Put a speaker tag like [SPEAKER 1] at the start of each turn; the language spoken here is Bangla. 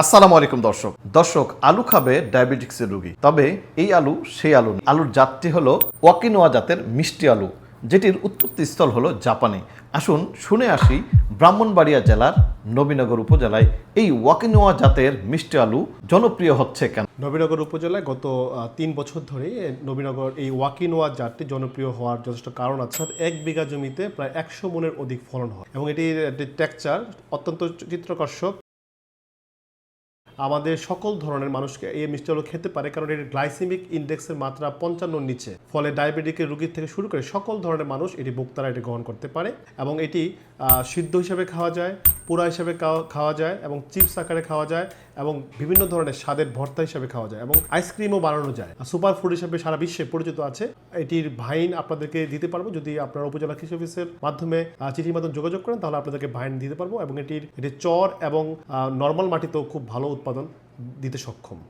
[SPEAKER 1] আসসালামু আলাইকুম দর্শক আলু খাবে ডায়াবেটিক্সের রোগী, তবে এই আলু সেই আলু না। আলুর জাতটি হলো ওয়াকিনোয়া জাতের মিষ্টি আলু, যেটির উৎপত্তি স্থল হলো জাপানে। আসুন শুনে আসি ব্রাহ্মণবাড়িয়া জেলার নবীনগর উপজেলায় এই ওয়াকিনোয়া জাতের মিষ্টি আলু জনপ্রিয় হচ্ছে কেন।
[SPEAKER 2] নবীনগর উপজেলায় গত ৩ বছর ধরে নবীনগর এই ওয়াকিনোয়া জাতটি জনপ্রিয় হওয়ার যথেষ্ট কারণ আছে। ১ বিঘা জমিতে প্রায় ১০০ মনের অধিক ফলন হয় এবং এটির টেক্সচার অত্যন্ত চিত্তাকর্ষক। আমাদের সকল ধরনের মানুষকে এই মিষ্টি আলু খেতে পারে, কারণ এর গ্লাইসেমিক ইন্ডেক্সের মাত্রা ৫৫ নিচে। ফলে ডায়াবেটিকের রোগীর থেকে শুরু করে সকল ধরনের মানুষ এটি ভোক্তারা এটি গ্রহণ করতে পারে এবং এটি সিদ্ধ হিসাবে খাওয়া যায়, পোড়া হিসাবে খাওয়া যায় এবং চিপস আকারে খাওয়া যায় এবং বিভিন্ন ধরনের স্বাদের ভর্তা হিসাবে খাওয়া যায় এবং আইসক্রিমও বানানো যায়। সুপার ফুড হিসাবে সারা বিশ্বে পরিচিত আছে। এটির ভাইন আপনাদেরকে দিতে পারবো, যদি আপনার উপজেলা কৃষি অফিসের মাধ্যমে চিঠির মাধ্যমে যোগাযোগ করেন তাহলে আপনাদেরকে ভাইন দিতে পারবো এবং এটি চর এবং নর্মাল মাটিতেও খুব ভালো উৎপাদন দিতে সক্ষম।